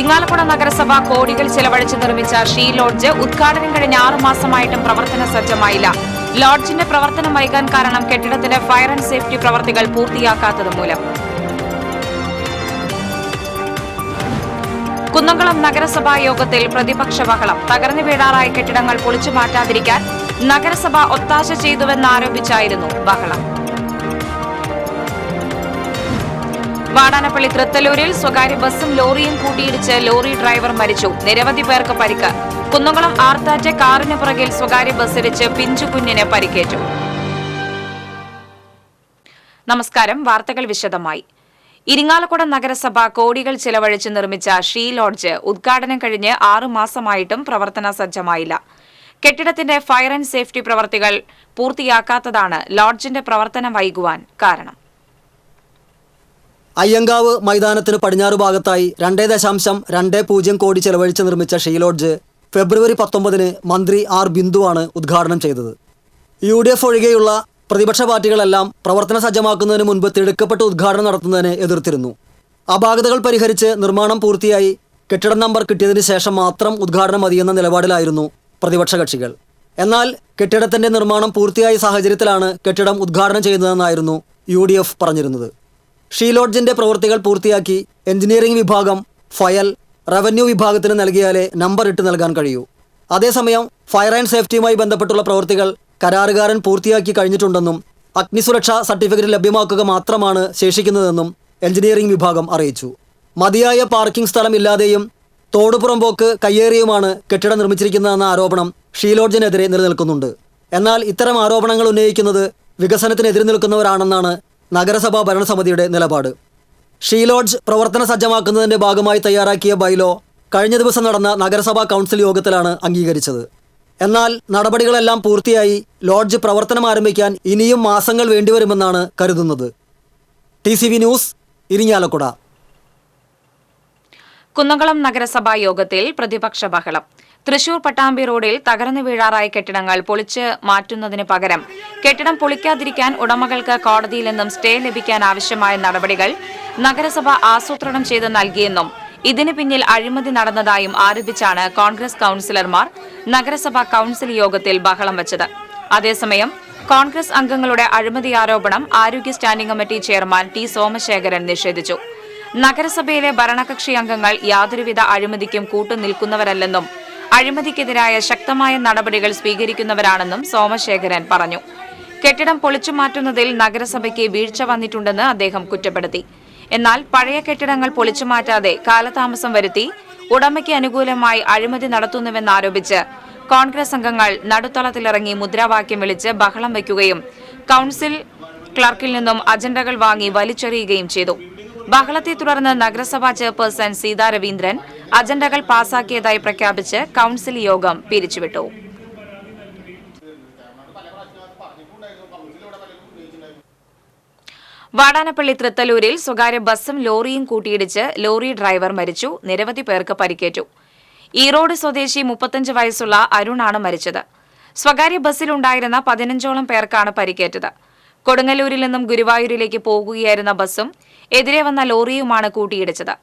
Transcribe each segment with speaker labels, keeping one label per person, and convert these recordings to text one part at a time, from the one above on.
Speaker 1: ഇരിങ്ങാലക്കുട നഗരസഭ കോടികൾ ചെലവഴിച്ച് നിർമ്മിച്ച ഷീ ലോഡ്ജ് ഉദ്ഘാടനം കഴിഞ്ഞ 6 മാസമായിട്ടും പ്രവർത്തന സജ്ജമായില്ല. ലോഡ്ജിന്റെ പ്രവർത്തനം വൈകാൻ കാരണം കെട്ടിടത്തിന്റെ ഫയർ ആൻഡ് സേഫ്റ്റി പ്രവർത്തികൾ പൂർത്തിയാക്കാത്തത് മൂലം. കുന്നംകുളം നഗരസഭാ യോഗത്തിൽ പ്രതിപക്ഷ ബഹളം. തകർന്നു വീഴാറായ കെട്ടിടങ്ങൾ പൊളിച്ചു മാറ്റാതിരിക്കാൻ നഗരസഭ ഒത്താശ ചെയ്തുവെന്നാരോപിച്ചായിരുന്നു ബഹളം. വാടാനപ്പള്ളി തൃത്തല്ലൂരിൽ സ്വകാര്യ ബസും ലോറിയും കൂട്ടിയിടിച്ച് ലോറി ഡ്രൈവർ മരിച്ചു. നിരവധി പേർക്ക് പരിക്ക്. കുന്നംകുളം ആർത്താറ്റ് കാറിന് പുറകിൽ സ്വകാര്യ ബസ്സിടിച്ച് പിഞ്ചു കുഞ്ഞിന് പരിക്കേറ്റു. നമസ്കാരം. വാർത്തകൾ വിശദമായി. ഇരിങ്ങാലക്കുട നഗരസഭ കോടികൾ ചെലവഴിച്ച് നിർമ്മിച്ച ഷീ ലോഡ്ജ് ഉദ്ഘാടനം കഴിഞ്ഞ് 6 മാസമായിട്ടും പ്രവർത്തന സജ്ജമായില്ല. കെട്ടിടത്തിന്റെ ഫയർ ആൻഡ് സേഫ്റ്റി പ്രവർത്തികൾ പൂർത്തിയാക്കാത്തതാണ് ലോഡ്ജിന്റെ പ്രവർത്തനം വൈകുവാൻ കാരണം.
Speaker 2: അയ്യങ്കാവ് മൈതാനത്തിന് പടിഞ്ഞാറ് ഭാഗത്തായി 2.20 കോടി ചെലവഴിച്ച് നിർമ്മിച്ച ഷീ ലോഡ്ജ് ഫെബ്രുവരി 19 മന്ത്രി ആർ ബിന്ദുവാണ് ഉദ്ഘാടനം ചെയ്തത്. UDF ഒഴികെയുള്ള പ്രതിപക്ഷ പാർട്ടികളെല്ലാം പ്രവർത്തന സജ്ജമാക്കുന്നതിന് മുൻപ് തിടുക്കപ്പെട്ട് ഉദ്ഘാടനം നടത്തുന്നതിന് എതിർത്തിരുന്നു. അപാകതകൾ പരിഹരിച്ച് നിർമ്മാണം പൂർത്തിയായി കെട്ടിടം നമ്പർ കിട്ടിയതിന് ശേഷം മാത്രം ഉദ്ഘാടനം മതിയെന്ന നിലപാടിലായിരുന്നു പ്രതിപക്ഷ കക്ഷികൾ. എന്നാൽ കെട്ടിടത്തിന്റെ നിർമ്മാണം പൂർത്തിയായ സാഹചര്യത്തിലാണ് കെട്ടിടം ഉദ്ഘാടനം ചെയ്യുന്നതെന്നായിരുന്നു UDF പറഞ്ഞിരുന്നത്. ഷീ ലോഡ്ജിന്റെ പ്രവൃത്തികൾ പൂർത്തിയാക്കി എഞ്ചിനീയറിംഗ് വിഭാഗം, ഫയൽ, റവന്യൂ വിഭാഗത്തിന് നൽകിയാലേ നമ്പർ ഇട്ട് നൽകാൻ കഴിയൂ. അതേസമയം ഫയർ ആൻഡ് സേഫ്റ്റിയുമായി ബന്ധപ്പെട്ടുള്ള പ്രവൃത്തികൾ കരാറുകാരൻ പൂർത്തിയാക്കി കഴിഞ്ഞിട്ടുണ്ടെന്നും അഗ്നിസുരക്ഷാ സർട്ടിഫിക്കറ്റ് ലഭ്യമാക്കുക മാത്രമാണ് ശേഷിക്കുന്നതെന്നും എഞ്ചിനീയറിംഗ് വിഭാഗം അറിയിച്ചു. മതിയായ പാർക്കിംഗ് സ്ഥലം ഇല്ലാതെയും തോടുപുറമ്പോക്ക് കയ്യേറിയുമാണ് കെട്ടിടം നിർമ്മിച്ചിരിക്കുന്നതെന്ന ആരോപണം ഷീ ലോഡ്ജിനെതിരെ നിലനിൽക്കുന്നുണ്ട്. എന്നാൽ ഇത്തരം ആരോപണങ്ങൾ ഉന്നയിക്കുന്നത് വികസനത്തിനെതിരെ നിൽക്കുന്നവരാണെന്നാണ് നഗരസഭാ ഭരണസമിതിയുടെ നിലപാട്. ഷീ ലോഡ്ജ് പ്രവർത്തന സജ്ജമാക്കുന്നതിന്റെ ഭാഗമായി തയ്യാറാക്കിയ ബൈലോ കഴിഞ്ഞ ദിവസം നടന്ന നഗരസഭാ കൗൺസിൽ യോഗത്തിലാണ് അംഗീകരിച്ചത്. എന്നാൽ നടപടികളെല്ലാം പൂർത്തിയായി ലോഡ്ജ് പ്രവർത്തനം ആരംഭിക്കാൻ ഇനിയും മാസങ്ങൾ വേണ്ടിവരുമെന്നാണ് കരുതുന്നത്. TCV news, Irinjalakuda.
Speaker 1: കുന്നംകുളം നഗരസഭാ യോഗത്തിൽ പ്രതിപക്ഷ ബഹളം. തൃശൂർ പട്ടാമ്പി റോഡിൽ തകർന്നു വീഴാറായ കെട്ടിടങ്ങൾ പൊളിച്ച് മാറ്റുന്നതിന് പകരം കെട്ടിടം പൊളിക്കാതിരിക്കാൻ ഉടമകൾക്ക് കോടതിയിൽ നിന്നും സ്റ്റേ ലഭിക്കാൻ ആവശ്യമായ നടപടികൾ നഗരസഭ ആസൂത്രണം ചെയ്ത് നൽകിയെന്നും ഇതിന് പിന്നിൽ അഴിമതി നടന്നതായും ആരോപിച്ചാണ് കോൺഗ്രസ് കൌൺസിലർമാർ നഗരസഭാ കൌൺസിൽ യോഗത്തിൽ ബഹളം വച്ചത്. അതേസമയം കോൺഗ്രസ് അംഗങ്ങളുടെ അഴിമതി ആരോപണം ആരോഗ്യ standing committee chairman T. Somasekharan നിഷേധിച്ചു. നഗരസഭയിലെ ഭരണകക്ഷി അംഗങ്ങൾ യാതൊരുവിധ അഴിമതിക്കും കൂട്ടുനിൽക്കുന്നവരല്ലെന്നും അഴിമതിക്കെതിരായ ശക്തമായ നടപടികൾ സ്വീകരിക്കുന്നവരാണെന്നും സോമശേഖരൻ പറഞ്ഞു. കെട്ടിടം പൊളിച്ചു മാറ്റുന്നതിൽ നഗരസഭയ്ക്ക് വീഴ്ച വന്നിട്ടുണ്ടെന്ന് അദ്ദേഹം കുറ്റപ്പെടുത്തി. എന്നാൽ പഴയ കെട്ടിടങ്ങൾ പൊളിച്ചു മാറ്റാതെ കാലതാമസം വരുത്തി ഉടമയ്ക്ക് അനുകൂലമായി അഴിമതി നടത്തുന്നുവെന്നാരോപിച്ച് കോൺഗ്രസ് അംഗങ്ങൾ നടുത്തളത്തിലിറങ്ങി മുദ്രാവാക്യം വിളിച്ച് ബഹളം വയ്ക്കുകയും കൌൺസിൽ ക്ലർക്കിൽ നിന്നും അജണ്ടകൾ വാങ്ങി വലിച്ചെറിയുകയും ചെയ്തു. ബഹളത്തെ തുടർന്ന് നഗരസഭാ ചെയർപേഴ്സൺ സീതാ രവീന്ദ്രൻ അജണ്ടകൾ പാസാക്കിയതായി പ്രഖ്യാപിച്ച് കൌൺസിൽ യോഗം പിരിച്ചുവിട്ടു. വാടാനപ്പള്ളി തൃത്തല്ലൂരിൽ സ്വകാര്യ ബസും ലോറിയും കൂട്ടിയിടിച്ച് ലോറി ഡ്രൈവർ മരിച്ചു. നിരവധി പേർക്ക് പരിക്കേറ്റു. ഈറോഡ് സ്വദേശി 35 വയസ്സുള്ള അരുണാണ് മരിച്ചത്. സ്വകാര്യ ബസ്സിലുണ്ടായിരുന്ന 15ഓളം പേർക്കാണ് പരിക്കേറ്റത്. കൊടുങ്ങല്ലൂരിൽ നിന്നും ഗുരുവായൂരിലേക്ക് പോകുകയായിരുന്ന ബസും എതിരെ വന്ന ലോറിയുമാണ് കൂട്ടിയിടിച്ചത്.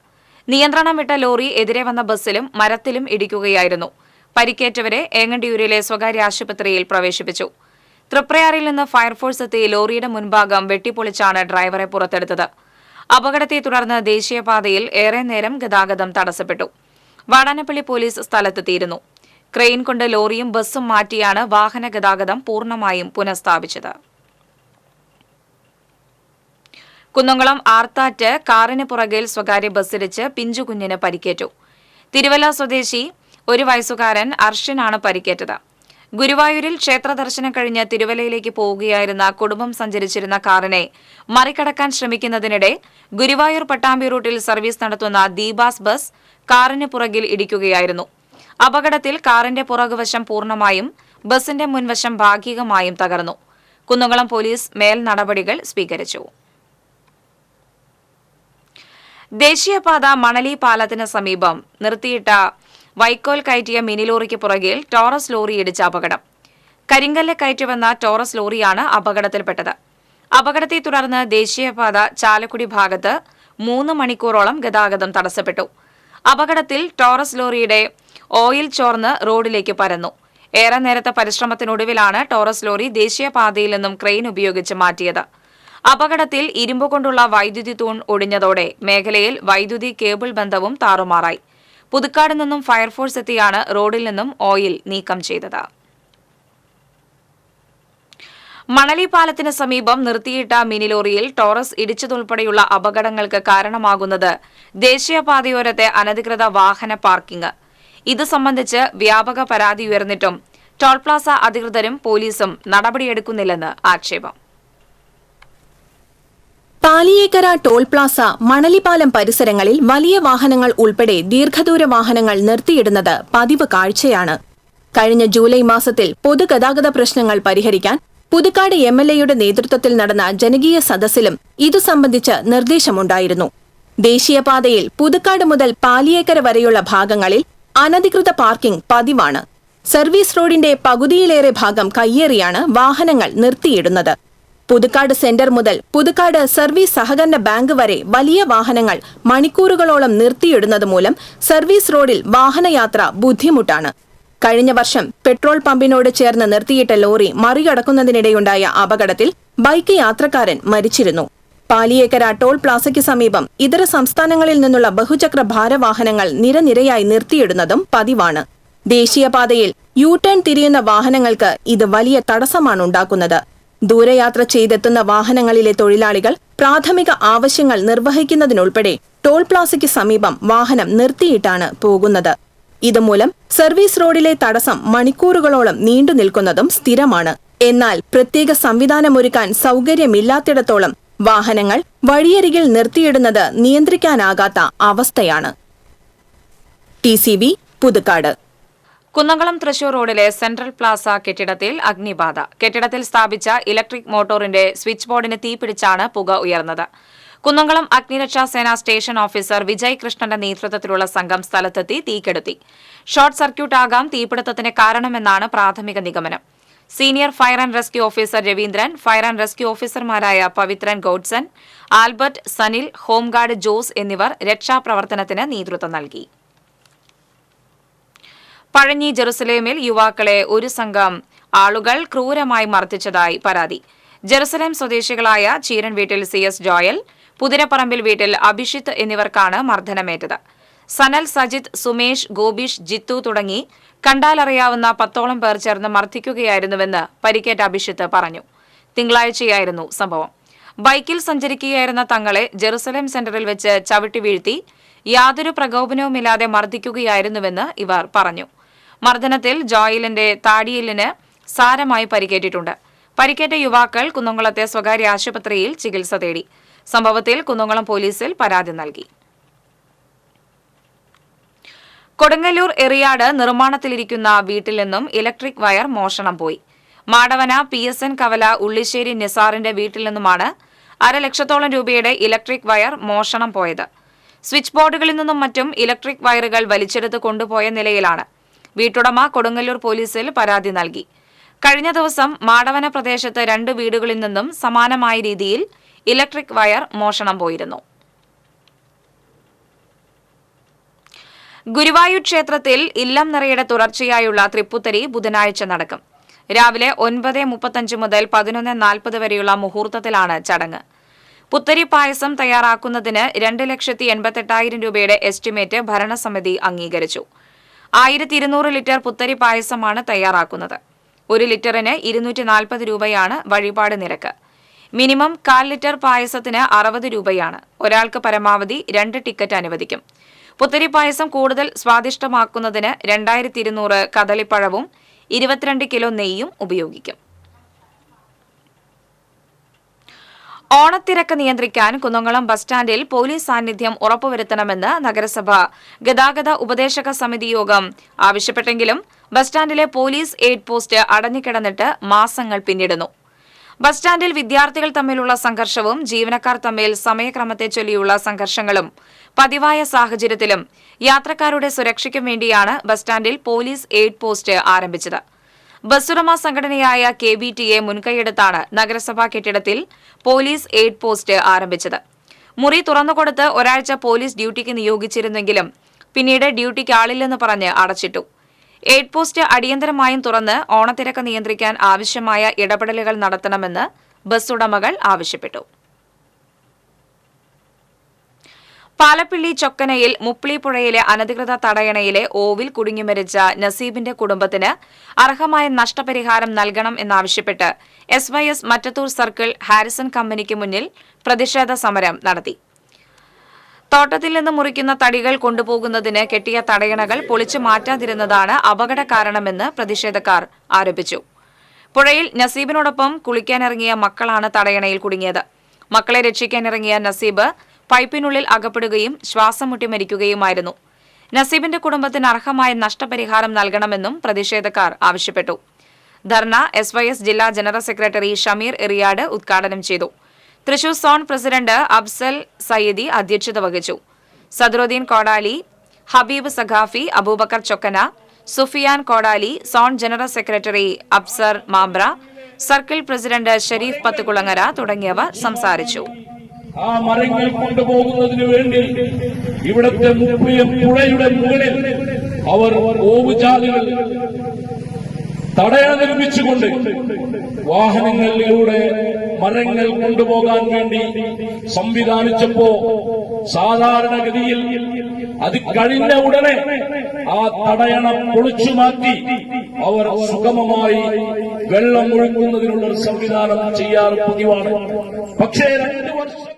Speaker 1: നിയന്ത്രണം വിട്ട ലോറി എതിരെ വന്ന ബസ്സിലും മരത്തിലും ഇടിക്കുകയായിരുന്നു. പരിക്കേറ്റവരെ ഏങ്ങണ്ടിയൂരിലെ സ്വകാര്യ ആശുപത്രിയിൽ പ്രവേശിപ്പിച്ചു. തൃപ്രയാറിൽ നിന്ന് ഫയർഫോഴ്സ് എത്തി ലോറിയുടെ മുൻഭാഗം വെട്ടിപ്പൊളിച്ചാണ് ഡ്രൈവറെ പുറത്തെടുത്തത്. അപകടത്തെ തുടർന്ന് ദേശീയപാതയിൽ ഏറെ നേരം ഗതാഗതം തടസ്സപ്പെട്ടു. വാടാനപ്പള്ളി പോലീസ് സ്ഥലത്തെത്തിയിരുന്നു. ക്രെയിൻ കൊണ്ട് ലോറിയും ബസ്സും മാറ്റിയാണ് വാഹന ഗതാഗതം പൂർണ്ണമായും പുനഃസ്ഥാപിച്ചത്. കുന്നംകുളം ആർത്താറ്റ് കാറിന് പുറകിൽ സ്വകാര്യ ബസ്സിടിച്ച് പിഞ്ചുകുഞ്ഞിന് പരിക്കേറ്റു. തിരുവല്ല സ്വദേശി 1 വയസ്സുകാരൻ അർഷിനാണ് പരിക്കേറ്റത്. ഗുരുവായൂരിൽ ക്ഷേത്ര ദർശനം കഴിഞ്ഞ് തിരുവല്ലയിലേക്ക് പോവുകയായിരുന്ന കുടുംബം സഞ്ചരിച്ചിരുന്ന കാറിനെ മറികടക്കാൻ ശ്രമിക്കുന്നതിനിടെ ഗുരുവായൂർ പട്ടാമ്പി റൂട്ടിൽ സർവീസ് നടത്തുന്ന ദീപാസ് ബസ് കാറിന് പുറകിൽ ഇടിക്കുകയായിരുന്നു. അപകടത്തിൽ കാറിന്റെ പുറകുവശം പൂർണ്ണമായും ബസിന്റെ മുൻവശം ഭാഗികമായും തകർന്നു. കുന്നംകുളം പോലീസ് മേൽ നടപടികൾ സ്വീകരിച്ചു. ദേശീയപാത മണലി പാലത്തിന് സമീപം നിർത്തിയിട്ട വൈക്കോൽ കയറ്റിയ മിനി ലോറിക്ക് പുറകിൽ ടോറസ് ലോറി ഇടിച്ച അപകടം. കരിങ്കല്ല് കയറ്റിവന്ന ടോറസ് ലോറിയാണ് അപകടത്തിൽപ്പെട്ടത്. അപകടത്തെ തുടർന്ന് ദേശീയപാത ചാലക്കുടി ഭാഗത്ത് 3 മണിക്കൂറോളം ഗതാഗതം തടസ്സപ്പെട്ടു. അപകടത്തിൽ ടോറസ് ലോറിയുടെ ഓയിൽ ചോർന്ന് റോഡിലേക്ക് പരന്നു. ഏറെ നേരത്തെ പരിശ്രമത്തിനൊടുവിലാണ് ടോറസ് ലോറി ദേശീയപാതയിൽ നിന്നും ക്രെയിൻ ഉപയോഗിച്ച് മാറ്റിയത്. അപകടത്തിൽ ഇരുമ്പുകൊണ്ടുള്ള വൈദ്യുതി തൂൺ ഒടിഞ്ഞതോടെ മേഖലയിൽ വൈദ്യുതി കേബിൾ ബന്ധവും താറുമാറായി. പുതുക്കാട് നിന്നും ഫയർഫോഴ്സ് എത്തിയാണ് റോഡിൽ നിന്നും ഓയിൽ നീക്കം ചെയ്തത്. മണലി പാലത്തിന് സമീപം നിർത്തിയിട്ട മിനി ലോറിയിൽ ടോറസ് ഇടിച്ചതുൾപ്പെടെയുള്ള അപകടങ്ങൾക്ക് കാരണമാകുന്നത് ദേശീയപാതയോരത്തെ അനധികൃത വാഹന പാർക്കിംഗ്. ഇത് സംബന്ധിച്ച് വ്യാപക പരാതി ഉയർന്നിട്ടും ടോൾ പ്ലാസ അധികൃതരും പോലീസും നടപടിയെടുക്കുന്നില്ലെന്ന് ആക്ഷേപം.
Speaker 3: പാലിയേക്കര ടോൾ പ്ലാസ മണലിപ്പാലം പരിസരങ്ങളിൽ വലിയ വാഹനങ്ങൾ ഉൾപ്പെടെ ദീർഘദൂര വാഹനങ്ങൾ നിർത്തിയിടുന്നത് പതിവ് കാഴ്ചയാണ്. കഴിഞ്ഞ ജൂലൈ മാസത്തിൽ പൊതുഗതാഗത പ്രശ്നങ്ങൾ പരിഹരിക്കാൻ പുതുക്കാട് MLAയുടെ നേതൃത്വത്തിൽ നടന്ന ജനകീയ സദസ്സിലും ഇതു സംബന്ധിച്ച് നിർദ്ദേശമുണ്ടായിരുന്നു. ദേശീയപാതയിൽ പുതുക്കാട് മുതൽ പാലിയേക്കര വരെയുള്ള ഭാഗങ്ങളിൽ അനധികൃത പാർക്കിംഗ് പതിവാണ്. സർവീസ് റോഡിന്റെ പകുതിയിലേറെ ഭാഗം കയ്യേറിയാണ് വാഹനങ്ങൾ നിർത്തിയിടുന്നത്. പുതുക്കാട് സെന്റർ മുതൽ പുതുക്കാട് സർവീസ് സഹകരണ ബാങ്ക് വരെ വലിയ വാഹനങ്ങൾ മണിക്കൂറുകളോളം നിർത്തിയിടുന്നത് മൂലം സർവീസ് റോഡിൽ വാഹനയാത്ര ബുദ്ധിമുട്ടാണ്. കഴിഞ്ഞ വർഷം പെട്രോൾ പമ്പിനോട് ചേർന്ന് നിർത്തിയിട്ട ലോറി മറികടക്കുന്നതിനിടെയുണ്ടായ അപകടത്തിൽ ബൈക്ക് യാത്രക്കാരൻ മരിച്ചിരുന്നു. പാലിയേക്കര ടോൾ പ്ലാസയ്ക്ക് സമീപം ഇതര സംസ്ഥാനങ്ങളിൽ നിന്നുള്ള ബഹുചക്ര ഭാരവാഹനങ്ങൾ നിരനിരയായി നിർത്തിയിടുന്നതും പതിവാണ്. ദേശീയപാതയിൽ യു-ടേൺ തിരിയുന്ന വാഹനങ്ങൾക്ക് ഇത് വലിയ തടസ്സമാണുണ്ടാക്കുന്നത്. ദൂരയാത്ര ചെയ്തെത്തുന്ന വാഹനങ്ങളിലെ തൊഴിലാളികൾ പ്രാഥമിക ആവശ്യങ്ങൾ നിർവഹിക്കുന്നതിനുൾപ്പെടെ ടോൾ പ്ലാസയ്ക്ക് സമീപം വാഹനം നിർത്തിയിട്ടാണ് പോകുന്നത്. ഇതുമൂലം സർവീസ് റോഡിലെ തടസ്സം മണിക്കൂറുകളോളം നീണ്ടു നിൽക്കുന്നതും സ്ഥിരമാണ്. എന്നാൽ പ്രത്യേക സംവിധാനമൊരുക്കാൻ സൗകര്യമില്ലാത്തിടത്തോളം വാഹനങ്ങൾ വഴിയരികിൽ നിർത്തിയിടുന്നത് നിയന്ത്രിക്കാനാകാത്ത അവസ്ഥയാണ്. TCV പുതുക്കാട്.
Speaker 1: കുന്നംകുളം തൃശൂർ റോഡിലെ സെൻട്രൽ പ്ലാസ കെട്ടിടത്തിൽ അഗ്നിബാധ. കെട്ടിടത്തിൽ സ്ഥാപിച്ച ഇലക്ട്രിക് മോട്ടോറിന്റെ സ്വിച്ച് ബോർഡിന് തീപിടിച്ചാണ് പുക ഉയർന്നത്. കുന്നംകുളം അഗ്നിരക്ഷാസേന സ്റ്റേഷൻ ഓഫീസർ വിജയ് കൃഷ്ണന്റെ നേതൃത്വത്തിലുള്ള സംഘം സ്ഥലത്തെത്തി തീകെടുത്തി. ഷോർട്ട് സർക്യൂട്ട് ആകാം തീപിടുത്തത്തിന് കാരണമെന്നാണ് പ്രാഥമിക നിഗമനം. Senior fire and rescue officer Raveendran, fire and rescue ഓഫീസർമാരായ Pavithran Godson, Albert, Sanil, home guard Jose എന്നിവർ രക്ഷാപ്രവർത്തനത്തിന് നേതൃത്വം നൽകി. പഴഞ്ഞി ജെറുസലേമിൽ യുവാക്കളെ ഒരു സംഘം ആളുകൾ ക്രൂരമായി മർദ്ദിച്ചതായി പരാതി. ജെറുസലേം സ്വദേശികളായ ചീരൻ വീട്ടിൽ CS ജോയൽ, പുതിരപ്പറമ്പിൽ വീട്ടിൽ അഭിഷിത്ത് എന്നിവർക്കാണ് മർദ്ദനമേറ്റത്. സനൽ, സജിത്, സുമേഷ്, ഗോപീഷ്, ജിത്തു തുടങ്ങി കണ്ടാലറിയാവുന്ന 10ഓളം പേർ ചേർന്ന് മർദ്ദിക്കുകയായിരുന്നുവെന്ന് പരിക്കേറ്റ അഭിഷിത്ത് പറഞ്ഞു. തിങ്കളാഴ്ചയായിരുന്നു സംഭവം. ബൈക്കിൽ സഞ്ചരിക്കുകയായിരുന്ന തങ്ങളെ ജെറുസലേം സെന്ററിൽ വെച്ച് ചവിട്ടി വീഴ്ത്തി യാതൊരു പ്രകോപനവുമില്ലാതെ മർദ്ദിക്കുകയായിരുന്നുവെന്ന് ഇവർ പറഞ്ഞു. മർദ്ദനത്തിൽ ജോയലിന്റെ താടിയെല്ലിന് സാരമായി പരിക്കേറ്റിട്ടുണ്ട്. പരിക്കേറ്റ യുവാക്കൾ കുന്നംകുളത്തെ സ്വകാര്യ ആശുപത്രിയിൽ ചികിത്സ തേടി. സംഭവത്തിൽ കുന്നംകുളം പോലീസിൽ പരാതി നൽകി. കൊടുങ്ങല്ലൂർ എറിയാട് നിർമ്മാണത്തിലിരിക്കുന്ന വീട്ടിൽ നിന്നും ഇലക്ട്രിക് വയർ മോഷണം പോയി. മാടവന PSN കവല ഉള്ളിശ്ശേരി നിസാറിന്റെ വീട്ടിൽ നിന്നുമാണ് 1.5 ലക്ഷത്തോളം രൂപയുടെ ഇലക്ട്രിക് വയർ മോഷണം പോയത്. സ്വിച്ച് ബോർഡുകളിൽ നിന്നും മറ്റും ഇലക്ട്രിക് വയറുകൾ വലിച്ചെടുത്ത് കൊണ്ടുപോയ നിലയിലാണ്. വീട്ടുടമ കൊടുങ്ങല്ലൂർ പോലീസിൽ പരാതി നൽകി. കഴിഞ്ഞ ദിവസം മാടവന പ്രദേശത്ത് 2 വീടുകളിൽ നിന്നും സമാനമായ രീതിയിൽ ഇലക്ട്രിക് വയർ മോഷണം പോയിരുന്നു. ഗുരുവായൂർ ക്ഷേത്രത്തിൽ ഇല്ലം നിറയുടെ തുടർച്ചയായുള്ള തൃപ്പുത്തരി ബുധനാഴ്ച നടക്കും. രാവിലെ 9:35 മുതൽ 11:40 വരെയുള്ള മുഹൂർത്തത്തിലാണ് ചടങ്ങ്. പുത്തരി പായസം തയ്യാറാക്കുന്നതിന് 2,88,000 രൂപയുടെ എസ്റ്റിമേറ്റ് ഭരണസമിതി അംഗീകരിച്ചു. 1200 ലിറ്റർ പുത്തരി പായസമാണ് തയ്യാറാക്കുന്നത്. 1 ലിറ്ററിന് 240 രൂപയാണ് വഴിപാട് നിരക്ക്. മിനിമം 1/4 ലിറ്റർ പായസത്തിന് 60 രൂപയാണ്. ഒരാൾക്ക് പരമാവധി 2 ടിക്കറ്റ് അനുവദിക്കും. പുത്തരി പായസം കൂടുതൽ സ്വാദിഷ്ടമാക്കുന്നതിന് 2200 കദളിപ്പഴവും 22 കിലോ നെയ്യും ഉപയോഗിക്കും. ഓണത്തിരക്ക് നിയന്ത്രിക്കാൻ കുന്നംകുളം ബസ് സ്റ്റാൻഡിൽ പോലീസ് സാന്നിധ്യം ഉറപ്പുവരുത്തണമെന്ന് നഗരസഭ ഗതാഗത ഉപദേശക സമിതി യോഗം ആവശ്യപ്പെട്ടെങ്കിലും ബസ് സ്റ്റാൻഡിലെ പോലീസ് എയ്ഡ് പോസ്റ്റ് അടഞ്ഞുകിടന്നിട്ട് മാസങ്ങൾ പിന്നിടുന്നു. ബസ് സ്റ്റാൻഡിൽ വിദ്യാർത്ഥികൾ തമ്മിലുള്ള സംഘർഷവും ജീവനക്കാർ തമ്മിൽ സമയക്രമത്തെ ചൊല്ലിയുള്ള സംഘർഷങ്ങളും പതിവായ സാഹചര്യത്തിലും യാത്രക്കാരുടെ സുരക്ഷയ്ക്കും വേണ്ടിയാണ് ബസ് സ്റ്റാൻഡിൽ പോലീസ് എയ്ഡ് പോസ്റ്റ് ആരംഭിച്ചത്. ബസ്സുടമ സംഘടനയായ KBTA മുൻകൈയെടുത്താണ് നഗരസഭാ കെട്ടിടത്തിൽ പോലീസ് എയ്ഡ് പോസ്റ്റ് ആരംഭിച്ചത്. മുറി തുറന്നുകൊടുത്ത് ഒരാഴ്ച പോലീസ് ഡ്യൂട്ടിക്ക് നിയോഗിച്ചിരുന്നെങ്കിലും പിന്നീട് ഡ്യൂട്ടിക്ക് ആളില്ലെന്ന് പറഞ്ഞ് അടച്ചിട്ടു. എയ്ഡ് പോസ്റ്റ് അടിയന്തരമായും തുറന്ന് ഓണത്തിരക്ക് നിയന്ത്രിക്കാൻ ആവശ്യമായ ഇടപെടലുകൾ നടത്തണമെന്ന് ബസ് ഉടമകൾ ആവശ്യപ്പെട്ടു. പാലപ്പിള്ളി ചൊക്കനയിൽ മുപ്പിളിപ്പുഴയിലെ അനധികൃത തടയണയിലെ ഓവിൽ കുടുങ്ങി മരിച്ച നസീബിന്റെ കുടുംബത്തിന് അർഹമായ നഷ്ടപരിഹാരം നൽകണം എന്നാവശ്യപ്പെട്ട് SYS മറ്റത്തൂർ സർക്കിൾ ഹാരിസൺ കമ്പനിക്ക് മുന്നിൽ പ്രതിഷേധ സമരം നടത്തി. തോട്ടത്തിൽ നിന്ന് മുറിക്കുന്ന തടികൾ കൊണ്ടുപോകുന്നതിന് കെട്ടിയ തടയണകൾ പൊളിച്ചു മാറ്റാതിരുന്നതാണ് അപകട കാരണമെന്ന് പ്രതിഷേധക്കാർ ആരോപിച്ചു. പുഴയിൽ നസീബിനോടൊപ്പം കുളിക്കാനിറങ്ങിയ മക്കളാണ് തടയണയിൽ കുടുങ്ങിയത്. മക്കളെ രക്ഷിക്കാനിറങ്ങിയ നസീബ് പൈപ്പിനുള്ളിൽ അകപ്പെടുകയും ശ്വാസം മുട്ടി മരിക്കുകയുമായിരുന്നു. നസീബിന്റെ കുടുംബത്തിന് അർഹമായ നഷ്ടപരിഹാരം നൽകണമെന്നും പ്രതിഷേധക്കാർ ആവശ്യപ്പെട്ടു. ധർണ SYS ജില്ലാ ജനറൽ സെക്രട്ടറി ഷമീർ എറിയാട് ഉദ്ഘാടനം ചെയ്തു. തൃശൂർ സോൺ പ്രസിഡന്റ് അഫ്സൽ സയ്യിദി അധ്യക്ഷത വഹിച്ചു. സദറുദ്ദീൻ കോടാലി, ഹബീബ് സഖാഫി, അബൂബക്കർ ചൊക്കന, സുഫിയാൻ കോടാലി, zone general secretary Absar മാബ്ര, circle president Sharif പത്തുകുളങ്ങര തുടങ്ങിയവർ സംസാരിച്ചു.
Speaker 4: ആ മരങ്ങൾ കൊണ്ടുപോകുന്നതിന് വേണ്ടി ഇവിടുത്തെ പുഴയുടെ മുകളിൽ അവർ ഓവുചാലുകൾ തടയണ നിർമ്മിച്ചുകൊണ്ട് വാഹനങ്ങളിലൂടെ മരങ്ങൾ കൊണ്ടുപോകാൻ വേണ്ടി സംവിധാനിച്ചപ്പോ സാധാരണഗതിയിൽ അത് കഴിഞ്ഞ ഉടനെ ആ തടയണ പൊളിച്ചു മാറ്റി അവർ സുഗമമായി വെള്ളം ഒഴുക്കുന്നതിനുള്ള ഒരു സംവിധാനം ചെയ്യാറ് പതിവാണ്. പക്ഷേ 2 വർഷം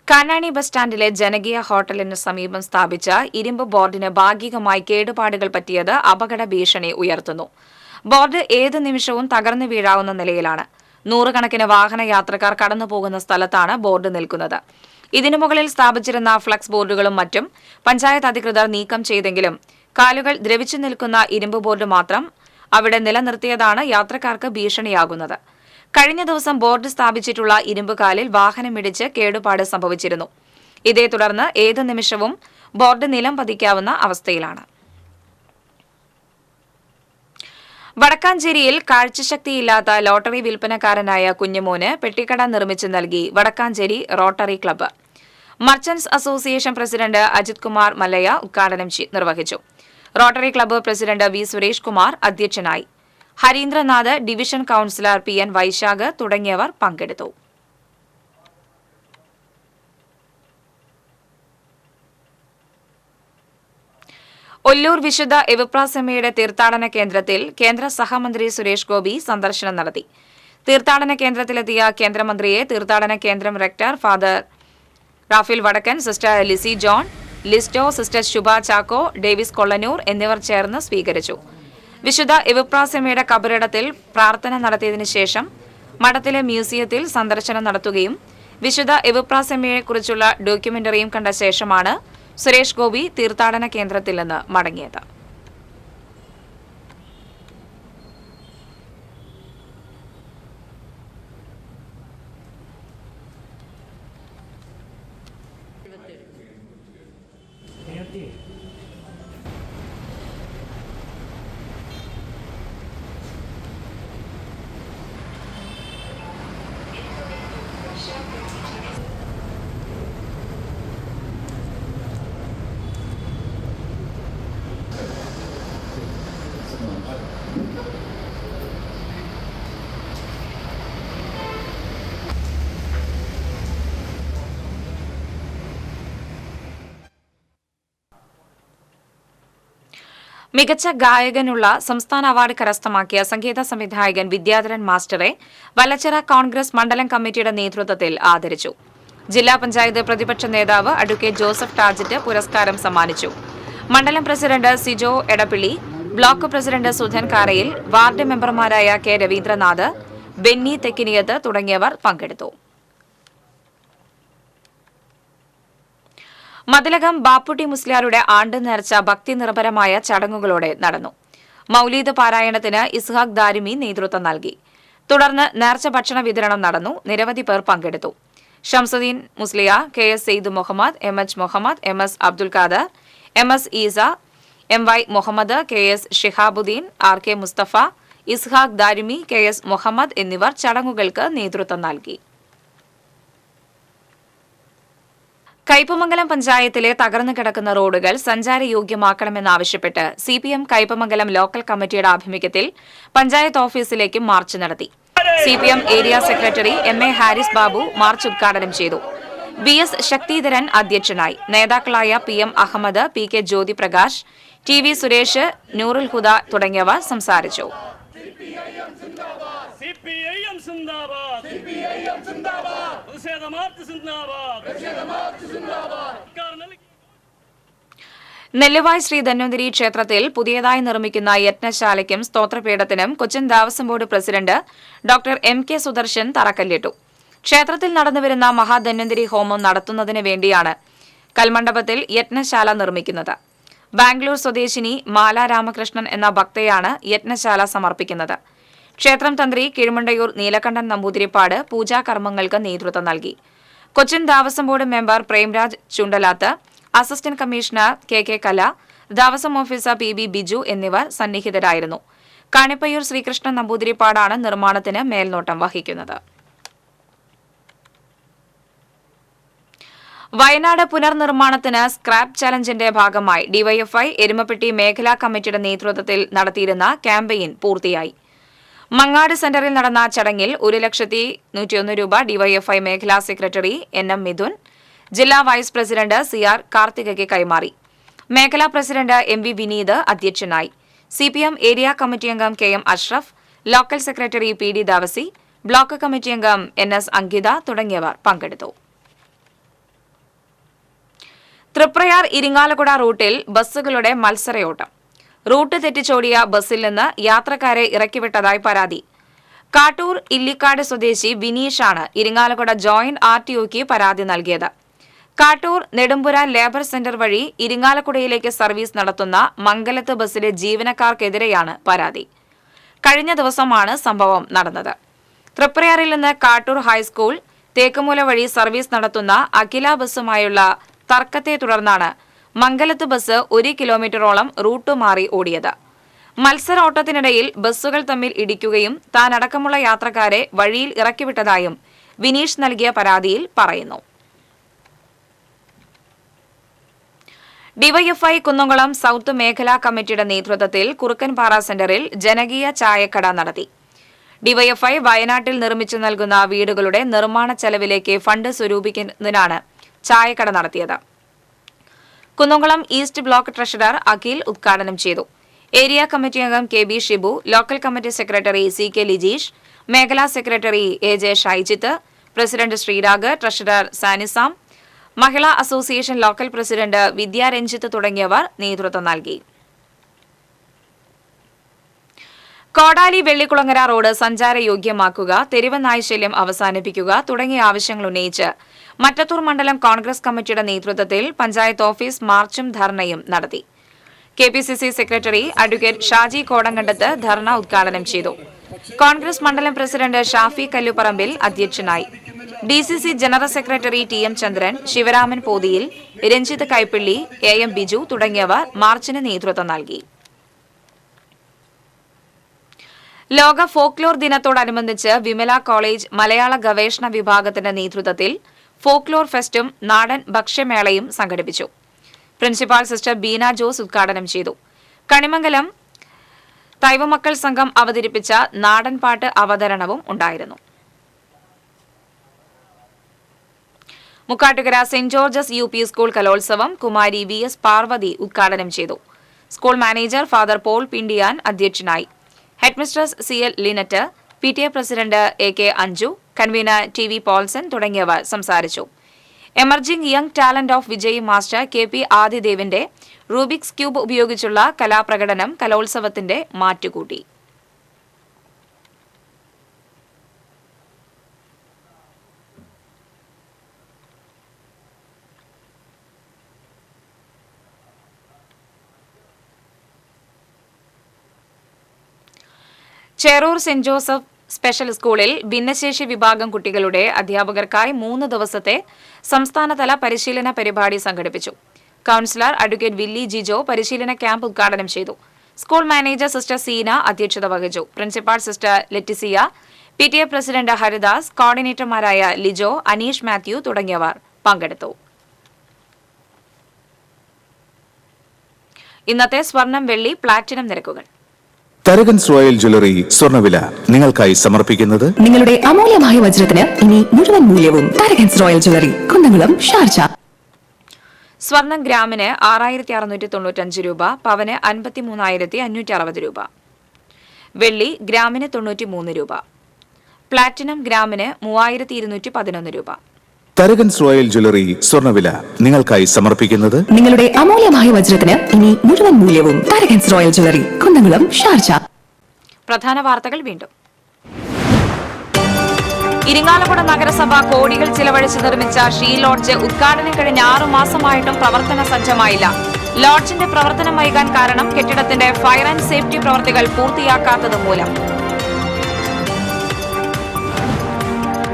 Speaker 1: കാനാണി ബസ് സ്റ്റാൻഡിലെ ജനകീയ ഹോട്ടലിന് സമീപം സ്ഥാപിച്ച ഇരുമ്പ് ബോർഡിന് ഭാഗികമായി കേടുപാടുകൾ പറ്റിയത് അപകട ഭീഷണി ഉയർത്തുന്നു. ബോർഡ് ഏത് നിമിഷവും തകർന്നു വീഴാവുന്ന നിലയിലാണ്. നൂറുകണക്കിന് വാഹന യാത്രക്കാർ കടന്നുപോകുന്ന സ്ഥലത്താണ് ബോർഡ് നിൽക്കുന്നത്. ഇതിനു മുകളിൽ സ്ഥാപിച്ചിരുന്ന ഫ്ലക്സ് ബോർഡുകളും മറ്റും പഞ്ചായത്ത് അധികൃതർ നീക്കം ചെയ്തെങ്കിലും കാലുകൾ ദ്രവിച്ചു നിൽക്കുന്ന ഇരുമ്പ് ബോർഡ് മാത്രം അവിടെ നിലനിർത്തിയതാണ് യാത്രക്കാർക്ക് ഭീഷണിയാകുന്നത്. കഴിഞ്ഞ ദിവസം ബോർഡ് സ്ഥാപിച്ചിട്ടുള്ള ഇരുമ്പുകാലിൽ വാഹനമിടിച്ച് കേടുപാട് സംഭവിച്ചിരുന്നു. ഇതേ തുടർന്ന് ഏത് നിമിഷവും ബോർഡ് നിലം പതിക്കാവുന്ന അവസ്ഥയിലാണ്. വടക്കാഞ്ചേരിയിൽ കാഴ്ചശക്തിയില്ലാത്ത ലോട്ടറി വിൽപ്പനക്കാരനായ കുഞ്ഞുമോന് പെട്ടിക്കട നിർമ്മിച്ചു നൽകി Vadakkanchery rotary club. Merchants association president Ajith Kumar Mallaya ഉദ്ഘാടനം നിർവഹിച്ചു. Rotary club president V Suresh Kumar അധ്യക്ഷനായി. Harindranath, division councillor PN Vaisakh തുടങ്ങിയവർ പങ്കെടുത്തു. ഒല്ലൂർ വിശുദ്ധ എവുപ്രാസമ്മയുടെ തീർത്ഥാടന കേന്ദ്രത്തിൽ കേന്ദ്ര സഹമന്ത്രി സുരേഷ് ഗോപി സന്ദർശനം നടത്തി. തീർത്ഥാടന കേന്ദ്രത്തിലെത്തിയ കേന്ദ്രമന്ത്രിയെ തീർത്ഥാടന കേന്ദ്രം റെക്ടർ ഫാദർ റാഫേൽ വടക്കൻ, സിസ്റ്റർ ലിസി ജോൺ, ലിസ്റ്റോ, സിസ്റ്റർ ശുഭ ചാക്കോ, ഡേവിസ് കൊള്ളനൂർ എന്നിവർ ചേർന്ന് സ്വീകരിച്ചു. വിശുദ്ധ എവുപ്രാസമ്മയുടെ കബറിടത്തിൽ പ്രാർത്ഥന നടത്തിയതിനു ശേഷം മഠത്തിലെ മ്യൂസിയത്തിൽ സന്ദർശനം നടത്തുകയും വിശുദ്ധ എവുപ്രാസമ്മയെക്കുറിച്ചുള്ള ഡോക്യുമെന്ററിയും കണ്ട ശേഷമാണ് സുരേഷ് ഗോപി തീർത്ഥാടന കേന്ദ്രത്തിൽ നിന്ന് മടങ്ങിയത്. മികച്ച ഗായകനുള്ള സംസ്ഥാന അവാർഡ് കരസ്ഥമാക്കിയ സംഗീത സംവിധായകൻ വിദ്യാധരൻ മാസ്റ്ററെ വല്ലച്ചിറ കോൺഗ്രസ് മണ്ഡലം കമ്മിറ്റിയുടെ നേതൃത്വത്തിൽ ആദരിച്ചു. ജില്ലാ പഞ്ചായത്ത് പ്രതിപക്ഷ നേതാവ് അഡ്വക്കേറ്റ് ജോസഫ് ടാജിറ്റ് പുരസ്കാരം സമ്മാനിച്ചു. മണ്ഡലം president Sijo Edappilly, block president Sudhan Karayil, ward മെമ്പർമാരായ കെ രവീന്ദ്രനാഥ്, ബെന്നി തെക്കിനിയത്ത് തുടങ്ങിയവർ പങ്കെടുത്തു. മതിലകം ബാപ്പുട്ടി മുസ്ലിയാരുടെ ആണ്ട് നേർച്ച ഭക്തി നിർഭരമായ ചടങ്ങുകളോടെ നടന്നു. മൌലീദ് പാരായണത്തിന് ഇസ്ഹാഖ് ദാരിമി നേതൃത്വം നൽകി. തുടർന്ന് നേർച്ച ഭക്ഷണ വിതരണം നടന്നു. നിരവധി പേർ പങ്കെടുത്തു. Shamsuddin മുസ്ലിയ, KS Syed Muhammad, MH Muhammad, MS Abdul Khader, MS Isa, MY Muhammad, KS Shihabuddin, RK Mustafa, Ishaq Darimi, KS Muhammad എന്നിവർ ചടങ്ങുകൾക്ക് നേതൃത്വം നൽകി. കയ്പമംഗലം പഞ്ചായത്തിലെ തകർന്നു കിടക്കുന്ന റോഡുകൾ സഞ്ചാരയോഗ്യമാക്കണമെന്നാവശ്യപ്പെട്ട് സിപിഎം കയ്പമംഗലം ലോക്കൽ കമ്മിറ്റിയുടെ ആഭിമുഖ്യത്തിൽ പഞ്ചായത്ത് ഓഫീസിലേക്ക് മാർച്ച് നടത്തി. CPM area secretary M A. Haris Babu march ഉദ്ഘാടനം ചെയ്തു. ബി.എസ്. ശക്തിധരൻ അധ്യക്ഷനായി. നേതാക്കളായ P M. Ahammed, P K. Jyothiprakash, T V. Suresh, Noorul Huda തുടങ്ങിയവർ സംസാരിച്ചു. നെല്ലുവായ് ശ്രീ ധന്വന്തരി ക്ഷേത്രത്തിൽ പുതിയതായി നിർമ്മിക്കുന്ന യജ്ഞശാലയ്ക്കും സ്തോത്രപീഠത്തിനും Cochin Devaswom board president doctor MK. Sudarshan തറക്കല്ലിട്ടു. ക്ഷേത്രത്തിൽ നടന്നുവരുന്ന മഹാധന്വന്തരി ഹോമം നടത്തുന്നതിന് വേണ്ടിയാണ് കൽമണ്ഡപത്തിൽ യജ്ഞശാല നിർമ്മിക്കുന്നത്. ബാംഗ്ലൂർ സ്വദേശിനി മാല രാമകൃഷ്ണൻ എന്ന ഭക്തയാണ് യജ്ഞശാല സമർപ്പിക്കുന്നത്. ക്ഷേത്രം തന്ത്രി കിഴുമണ്ടയൂർ നീലകണ്ഠൻ നമ്പൂതിരിപ്പാട് പൂജാകർമ്മങ്ങൾക്ക് നേതൃത്വം നൽകി. Cochin Devaswom board member Premraj Chundalath, assistant commissioner K കല, ദേവസ്വം ഓഫീസർ പി.ബി. ബിജു എന്നിവർ സന്നിഹിതരായിരുന്നു. കാണിപ്പയ്യൂർ ശ്രീകൃഷ്ണൻ നമ്പൂതിരിപ്പാടാണ് നിർമ്മാണത്തിന് മേൽനോട്ടം വഹിക്കുന്നത്. വയനാട് പുനർനിർമ്മാണത്തിന് സ്ക്രാപ്പ് ചലഞ്ചിന്റെ ഭാഗമായി ഡിവൈഎഫ്ഐ എരുമപ്പെട്ടി മേഖലാ കമ്മിറ്റിയുടെ നേതൃത്വത്തിൽ നടത്തിയിരുന്ന ക്യാമ്പയിൻ പൂർത്തിയായി. മങ്ങാട് സെന്ററിൽ നടന്ന ചടങ്ങിൽ 1,101 രൂപ ഡിവൈഎഫ്ഐ മേഖലാ സെക്രട്ടറി എൻ.എം. മിഥുൻ, ജില്ലാ വൈസ് പ്രസിഡന്റ് സി.ആർ. കാർത്തികയ്ക്ക് കൈമാറി. മേഖലാ പ്രസിഡന്റ് എം.വി. വിനീത് അധ്യക്ഷനായി. സിപിഎം ഏരിയ കമ്മിറ്റി അംഗം KM. Ashraf, local secretary PD. Davasi, block committee അംഗം എൻ.എസ്. അങ്കിത തുടങ്ങിയവർ പങ്കെടുത്തു. തൃപ്രയാർ ഇരിങ്ങാലക്കുട റൂട്ടിൽ ബസ്സുകളുടെ മത്സരയോട്ടം. റൂട്ട് തെറ്റിച്ചോടിയ ബസ്സിൽ നിന്ന് യാത്രക്കാരെ ഇറക്കിവിട്ടതായി പരാതി. കാട്ടൂർ ഇല്ലിക്കാട് സ്വദേശി വിനീഷാണ് ഇരിങ്ങാലക്കുട ജോയിന്റ് ആർടിഒക്ക് പരാതി നൽകിയത്. കാട്ടൂർ നെടുമ്പുര ലേബർ സെന്റർ വഴി ഇരിങ്ങാലക്കുടയിലേക്ക് സർവീസ് നടത്തുന്ന മംഗലത്ത് ബസ്സിലെ ജീവനക്കാർക്കെതിരെയാണ് പരാതി. കഴിഞ്ഞ ദിവസമാണ് സംഭവം നടന്നത്. തൃപ്രയാറിൽ നിന്ന് കാട്ടൂർ ഹൈസ്കൂൾ തേക്കുമൂല വഴി സർവീസ് നടത്തുന്ന അഖില ബസ്സുമായുള്ള തർക്കത്തെ തുടർന്നാണ് മംഗലത്ത് ബസ് 1 കിലോമീറ്ററോളം റൂട്ട് മാറി ഓടിയത്. മത്സരോട്ടത്തിനിടയിൽ ബസ്സുകൾ തമ്മിൽ ഇടിക്കുകയും താനടക്കമുള്ള യാത്രക്കാരെ വഴിയിൽ ഇറക്കിവിട്ടതായും വിനീഷ് നൽകിയ പരാതിയിൽ പറയുന്നു. ഡിവൈഎഫ്ഐ കുന്നംകുളം സൌത്ത് മേഖലാ കമ്മിറ്റിയുടെ നേതൃത്വത്തിൽ കുറുക്കൻപാറ സെന്ററിൽ ജനകീയ ചായക്കട നടത്തി. ഡിവൈഎഫ്ഐ വയനാട്ടിൽ നിർമ്മിച്ചു നൽകുന്ന വീടുകളുടെ നിർമ്മാണ ചെലവിലേക്ക് ഫണ്ട് സ്വരൂപിക്കുന്നതിനാണ് ചായക്കട നടത്തിയത്. Kunnamkulam east block treasurer Akhil ഉദ്ഘാടനം ചെയ്തു. ഏരിയ കമ്മിറ്റി അംഗം KB. Shibu, local committee secretary CK. Lijeesh, മേഖലാ secretary AJ. Shaijith, president Sreerag, treasurer Sanisam, Mahila association local president Vidya Ranjith തുടങ്ങിയവർ നേതൃത്വം നൽകി. കോടാലി വെള്ളിക്കുളങ്ങര റോഡ് സഞ്ചാരയോഗ്യമാക്കുക, തെരുവ് നായ്ശല്യം അവസാനിപ്പിക്കുക തുടങ്ങിയ ആവശ്യങ്ങൾ ഉന്നയിച്ച് മറ്റത്തൂർ മണ്ഡലം കോൺഗ്രസ് കമ്മിറ്റിയുടെ നേതൃത്വത്തിൽ പഞ്ചായത്ത് ഓഫീസ് മാർച്ചും ധർണയും നടത്തി. KPCC secretary advocate Shaji Kodankandath dharna ഉദ്ഘാടനം ചെയ്തു. കോൺഗ്രസ് മണ്ഡലം പ്രസിഡന്റ് ഷാഫി കല്ലുപറമ്പിൽ അധ്യക്ഷനായി. DCC general secretary TM. Chandran, Sivaraman Pothiyil, Ranjith Kaippilly, AM. Biju തുടങ്ങിയവർ മാർച്ചിന് നേതൃത്വം നൽകി. ലോക ഫോക്ലോർ ദിനത്തോടനുബന്ധിച്ച് വിമല കോളേജ് മലയാള ഗവേഷണ വിഭാഗത്തിന്റെ നേതൃത്വത്തിൽ ഫോക്ലോർ ഫെസ്റ്റും നാടൻ ഭക്ഷ്യമേളയും സംഘടിപ്പിച്ചു. പ്രിൻസിപ്പാൾ സിസ്റ്റർ ബീന ജോസ് ഉദ്ഘാടനം ചെയ്തു. കണിമംഗലം തൈവമക്കൾ സംഘം അവതരിപ്പിച്ച നാടൻ പാട്ട് അവതരണവും ഉണ്ടായിരുന്നു. Mukkattukara saint George's UP. School കലോത്സവം കുമാരി വി.എസ്. പാർവതി ഉദ്ഘാടനം ചെയ്തു. School manager father Paul Pindiyan അധ്യക്ഷനായി. Headmistress CL. Linet, PTA. President AK. Anju, convenor TV. Paulson തുടങ്ങിയവർ സംസാരിച്ചു. Emerging young talent of Vijay master KP. ആദിദേവിന്റെ റൂബിക്സ് ക്യൂബ് ഉപയോഗിച്ചുള്ള കലാപ്രകടനം കലോത്സവത്തിന്റെ മാറ്റുകൂട്ടി. ചെറൂർ സെന്റ് ജോസഫ് സ്പെഷ്യൽ സ്കൂളിൽ ഭിന്നശേഷി വിഭാഗം കുട്ടികളുടെ അധ്യാപകർക്കായി 3 ദിവസത്തെ സംസ്ഥാനതല പരിശീലന പരിപാടി സംഘടിപ്പിച്ചു. കൌൺസിലർ അഡ്വക്കേറ്റ് വില്ലി ജിജോ പരിശീലന ക്യാമ്പ് ഉദ്ഘാടനം ചെയ്തു. സ്കൂൾ മാനേജർ സിസ്റ്റർ സീന അധ്യക്ഷത വഹിച്ചു. Principal sister Letitia, PTA. President Haridas, കോർഡിനേറ്റർമാരായ ലിജോ, അനീഷ് മാത്യു തുടങ്ങിയവർ പങ്കെടുത്തു. ഇന്നത്തെ സ്വർണം, വെള്ളി, പ്ലാറ്റിനം നിരക്കുകൾ.
Speaker 5: തരകൻസ് റോയൽ ജ്വല്ലറി സ്വർണ്ണവില നിങ്ങൾക്കായി സമർപ്പിക്കുന്നത്
Speaker 6: നിങ്ങളുടെ അമൂല്യമായ വജ്രത്തിന് ഇനി മുഴുവൻ മൂല്യവും Tharakans royal jewellery, Kunnamkulam, Sharjah.
Speaker 1: സ്വർണം ഗ്രാമിന് 6695 രൂപ, പവന് 53,560 രൂപ. വെള്ളി ഗ്രാമിന് 93 രൂപ. പ്ലാറ്റിനം ഗ്രാമിന് 3211 രൂപ.
Speaker 5: തരകൻസ് റോയൽ ജ്വല്ലറി സ്വർണ്ണവില നിങ്ങൾക്കായി സമർപ്പിക്കുന്നത്
Speaker 6: നിങ്ങളുടെ അമൂല്യമായ വജ്രത്തിന് ഇനി മുഴുവൻ മൂല്യവും Tharakans royal jewellery, Kunnamkulam, Sharjah.
Speaker 1: പ്രധാന വാർത്തകൾ വീണ്ടും. ഇരിങ്ങാലക്കുട നഗരസഭ കോടികൾ ചിലവഴിച്ച് നിർമ്മിച്ച ഷീ ലോഡ്ജ് ഉദ്ഘാടനം കഴിഞ്ഞ 6 മാസമായിട്ടും പ്രവർത്തന സജ്ജമായില്ല. ലോഡ്ജിന്റെ പ്രവർത്തനം വൈകാൻ കാരണം കെട്ടിടത്തിന്റെ ഫയർ ആൻഡ് സേഫ്റ്റി പ്രവൃത്തികൾ പൂർത്തിയാക്കാത്തത് മൂലം.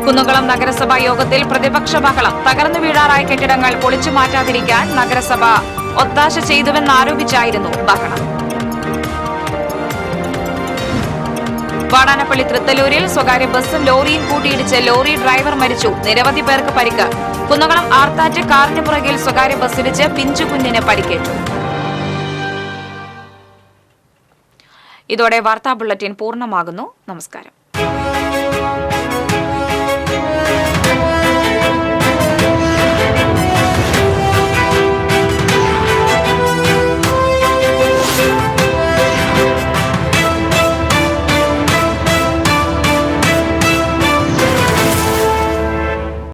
Speaker 1: കുന്നംകുളം നഗരസഭാ യോഗത്തിൽ പ്രതിപക്ഷ ബഹളം. തകർന്നു വീഴാറായ കെട്ടിടങ്ങൾ പൊളിച്ചു മാറ്റാതിരിക്കാൻ നഗരസഭ ഒത്താശ ചെയ്തുവെന്നാരോപിച്ചായിരുന്നു ബഹളം. വാടാനപ്പള്ളി തൃത്തലൂരിൽ സ്വകാര്യ ബസ്സും ലോറിയും കൂട്ടിയിടിച്ച് ലോറി ഡ്രൈവർ മരിച്ചു. നിരവധി പേർക്ക് പരിക്ക്. കുന്നംകുളം ആർത്താറ്റ് കാറിന് പുറകിൽ സ്വകാര്യ ബസ്സിടിച്ച് പിഞ്ചുകുഞ്ഞിന് പരിക്കേറ്റു. ഇതോടെ വാർത്താ ബുള്ളറ്റിൻ പൂർണ്ണമാകുന്നു. നമസ്കാരം.